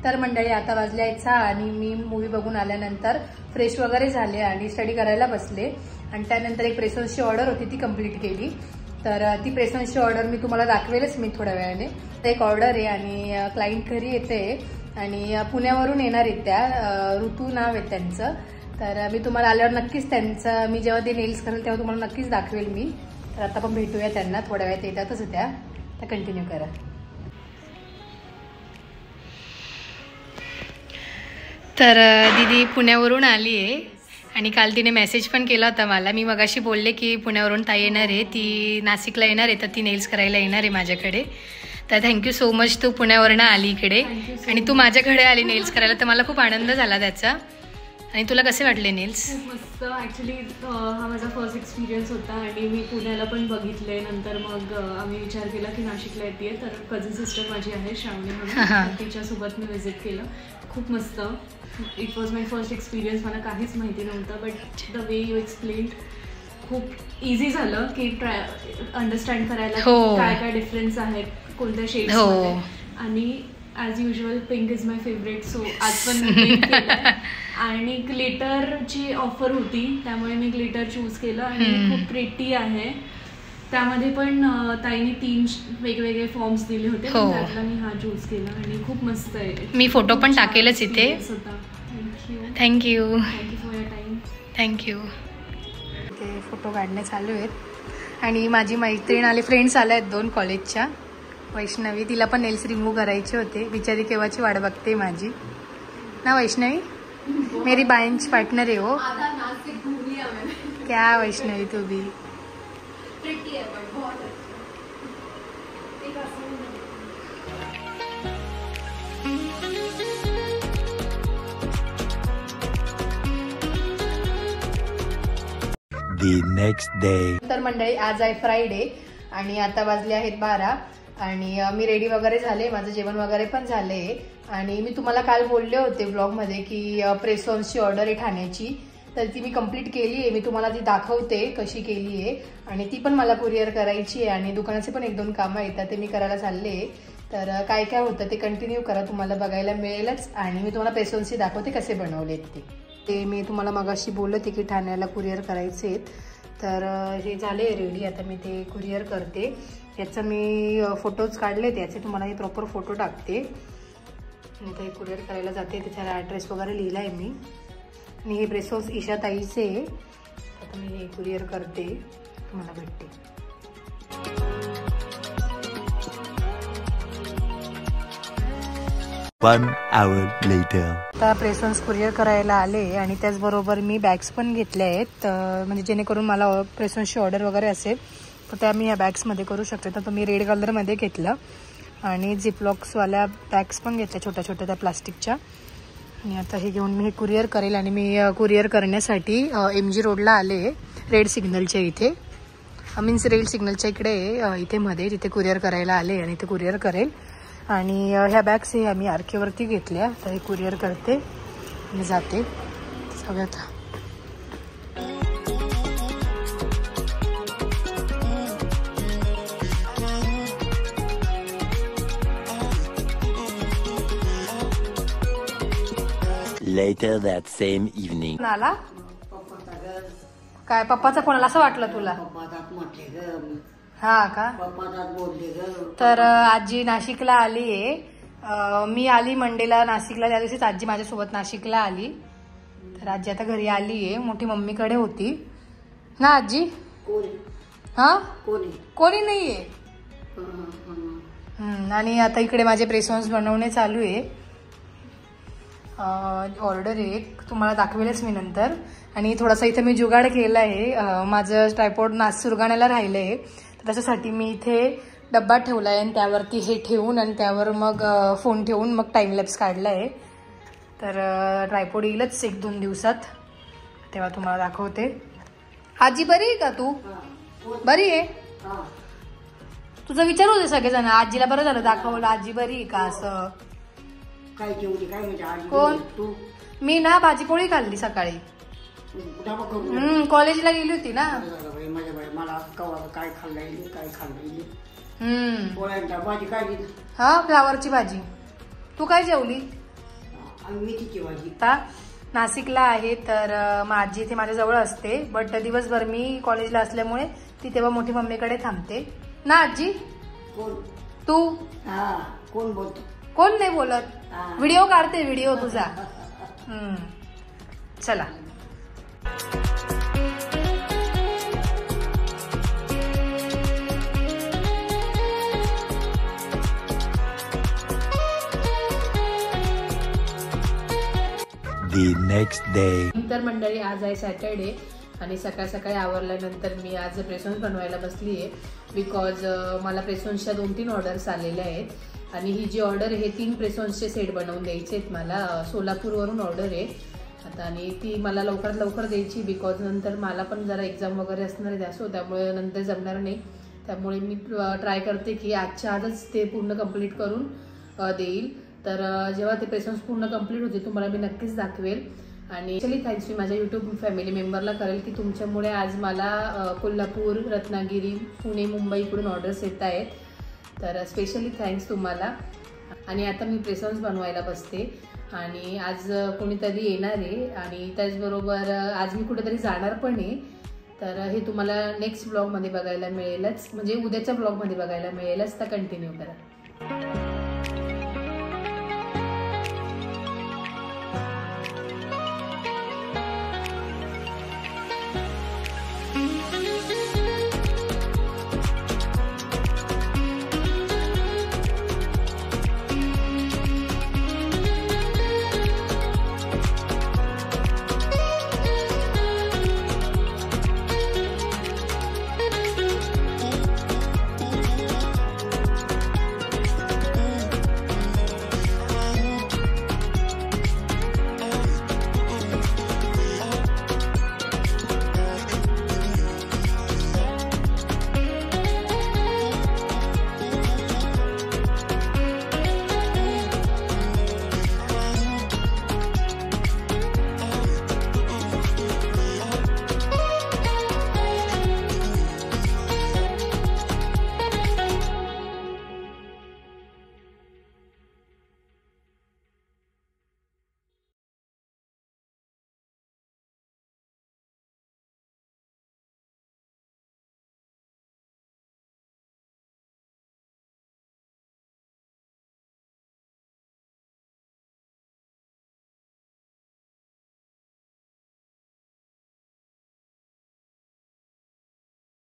तर मंडळी आता वाजले आहेत 6 आणि मी मूवी बघून आल्यानंतर फ्रेश वगैरे झाले आणि स्टडी करायला बसले आणि त्यानंतर एक प्रेसन्सची ऑर्डर होती ती कंप्लीट केली। तर ती प्रेसन्सची ऑर्डर मी तुम्हाला दाखवेलच मी थोड्या वेळाने। एक ऑर्डर आहे आणि क्लायंट घरी येते आणि पुण्यावरून येणार आहेत त्या, ऋतू नाव आहे त्यांचं। तर मी तुम्हाला आल्यावर नक्कीच त्यांचं मी जेव्हा ते नेल्स करेल तेव्हा तुम्हाला नक्कीच दाखवेल मी। तर आता पण भेटूया त्यांना, थोड्या वेळात येतातच त्या, तर कंटिन्यू करा। तर दीदी पुण्यावरून आली आहे आणि काल तिने मेसेज पण केला होता मला। मी मगाशी बोलले की पुण्यावरून ताई येणार आहे, ती नाशिकला येणार आहे, तर ती नेल्स करायला येणार आहे माझ्याकडे। तर थँक्यू सो मच, तू पुण्यावरून आली इकडे आणि तू माझ्याकडे आली नेल्स करायला, तर मला खूप आनंद झाला त्याचा। आणि तुला कसे वाटले नेल्स? खूप मस्त। ॲक्च्युली हा माझा फर्स्ट एक्सपिरियन्स होता आणि मी पुण्याला पण बघितले। नंतर मग आम्ही विचार केला की नाशिकला येते, तर कझिन सिस्टर माझी आहे श्रावणी म्हणून, तिच्यासोबत मी व्हिजिट केलं। खूप मस्त, it was my first experience. मला काहीच माहिती नव्हतं, but the way you explained खूप इझी झालं की अंडरस्टँड करायला काय काय डिफरन्स आहेत कोणत्या शेड्समध्ये। आणि as usual pink is my favourite, so आज पण मी पिंक केलं आणि ग्लिटरची ऑफर होती त्यामुळे मी ग्लिटर चूज केलं आणि खूप प्रिटी आहे। त्यामध्ये पण ताईने 3 वेगवेगळे फॉर्म्स दिले होते, त्यातला मी हा चूज केला आणि खूप मस्त आहे। मी फोटो पण टाकेलच इथे। Thank you thank you for your time. Thank you. ते फोटो काढणे चालू आहेत आणि माझी मैत्रीण आली, फ्रेंड्स आल्या आहेत 2 कॉलेजच्या। वैष्णवी, तिला पण नेल्स रिमूव्ह करायचे होते, बिचारी केव्हाची वाट बघते माझी ना। वैष्णवी मेरी बेंच पार्टनर है वो। क्या वैष्णवी तू भी The next day. तर मंडळी आज आहे फ्रायडे आणि आता वाजले आहेत 12 आणि मी रेडी वगैरे झाले, माझं जेवण वगैरे पण झाले आणि मी तुम्हाला काल बोलले होते ब्लॉगमध्ये की प्रेसॉन्सची ऑर्डर आहे ठाण्याची, तर ती मी कंप्लीट केली आहे। मी तुम्हाला ती दाखवते कशी केली आहे आणि ती पण मला कुरिअर करायची आहे आणि दुकानाचे पण 1-2 कामं येतात ते मी करायला चालले। तर काय काय होतं ते कंटिन्यू करा, तुम्हाला बघायला मिळेलच आणि मी तुम्हाला प्रेसॉन्सची दाखवते कसे बनवलेत ते मी तुम्हाला मगाशी बोलले होते की ठाण्याला कुरिअर करायचे आहेत। तर हे झाले रेडी, आता मी ते कुरिअर करते। याचा मी फोटोज काढले, त्याचे तुम्हाला मी प्रॉपर फोटो टाकते आणि ते कुरिअर करायला जाते, त्याच्यावर ॲड्रेस वगैरे लिहिला आहे मी। आणि हे प्रेसॉन्स ईशा ताईचे, आता मी हे कुरिअर करते, तुम्हाला भेटते। 1 hour later. आता प्रेसॉन्स कुरिअर करायला आले आणि त्याचबरोबर मी बॅग्स पण घेतल्या आहेत, म्हणजे जेणेकरून मला प्रेसॉन्सची ऑर्डर वगैरे असेल तर त्या मी ह्या बॅग्समध्ये करू शकते। तर मी रेड कलरमध्ये घेतलं आणि झिपलॉक्सवाल्या बॅग्स पण घेतल्या छोट्या छोट्या त्या प्लास्टिकच्या। आणि आता हे घेऊन मी हे कुरिअर करेल आणि मी कुरिअर करण्यासाठी MG रोडला आले, रेड सिग्नलच्या इथे, मीन्स रेड सिग्नलच्या इकडे इथे मध्ये, तिथे कुरिअर करायला आले आणि ते कुरिअर करेल। आणि ह्या बॅग्स हे आम्ही आरकेवरती घेतल्या, तर हे कुरिअर करते आणि जाते सगळ्यात। Later that same evening. आला काय पप्पाचा फोन आला असं वाटलं तुला? हा का? तर आजी नाशिकला आली आहे, मी आली मंडेला नाशिकला, त्या दिवशीच आजी माझ्यासोबत नाशिकला आली। तर आजी आता घरी आली आहे, मोठी मम्मीकडे होती ना आजी? हा कोणी नाहीये। आणि आता इकडे माझे प्रेसॉन्स बनवणे चालू आहे, ऑर्डर एक तुम्हाला दाखवेलच मी नंतर। आणि थोडासा इथे मी जुगाड केला आहे, माझं ट्रायपॉड सुरगाण्याला राहिलं आहे, तर त्याच्यासाठी मी इथे डब्बा ठेवला आहे आणि त्यावरती हे ठेवून आणि त्यावर मग फोन ठेवून मग टाइमलॅप्स काढला आहे। तर ट्रायपॉड येईलच 1-2 दिवसात, तेव्हा तुम्हाला दाखवते। आजी बरी आहे का तू? बरी आहे? तुझं विचार होते सगळेजण, आजीला बरं झालं दाखवलं, आजी बरी आहे का असं? काय जेवली काय म्हणजे आज कोण? तू? मी ना भाजीपोळी खाल्ली सकाळी, कॉलेजला गेली होती ना। माझ्या बाई मला कवा काय खाल्लं काय खाल्लं पोळ्यांच्या भाजी काय दिली? हा फ्लावरची भाजी। तू काय जेवली? आणि मेथीची भाजी. आता नाशिकला आहे तर माझी इथे माझ्या जवळ असते, बट दिवसभर मी कॉलेजला असल्यामुळे ती तेव्हा मोठी मम्मीकडे थांबते ना. आजी कोण? तू? हा, कोण बोलतो? कोण नाही बोलत, व्हिडिओ काढते, व्हिडिओ तुझा. चला. The next day. तर मंडळी आज आहे सॅटर्डे आणि सकाळ सकाळी आवरल्यानंतर मी आज प्रेसॉन्स बनवायला बसली आहे. बिकॉज मला प्रेसॉन्सच्या 2-3 ऑर्डर्स आलेल्या आहेत आणि ही जी ऑर्डर आहे 3 प्रेसॉन्सचे सेट बनवून द्यायचे आहेत मला. सोलापूरवरून ऑर्डर आहे आता आणि ती मला लवकरात लवकर द्यायची बिकॉज नंतर मला पण जरा एक्झाम वगैरे असणार आहे त्यासो, त्यामुळे नंतर जमणार नाही. त्यामुळे मी ट्राय करते की आजच्या आजच ते पूर्ण कंप्लीट करून देईल. तर जेव्हा ते प्रेसॉन्स पूर्ण कंप्लीट होते तुम्हाला मी नक्कीच दाखवेल. आणि ॲक्च्युली थँक्स मी माझ्या यूट्यूब फॅमिली मेंबरला करेल की तुमच्यामुळे आज मला कोल्हापूर, रत्नागिरी, पुणे, मुंबई इकडून ऑर्डर्स येत आहेत. तर स्पेशली थँक्स तुम्हाला. आणि आता मी प्रेसॉन्स बनवायला बसते आणि आज कोणीतरी येणार आहे आणि त्याचबरोबर आज मी कुठेतरी जाणार पण आहे. तर हे तुम्हाला नेक्स्ट ब्लॉगमध्ये बघायला मिळेलच, म्हणजे उद्याच्या ब्लॉगमध्ये बघायला मिळेलच. तर कंटिन्यू करा.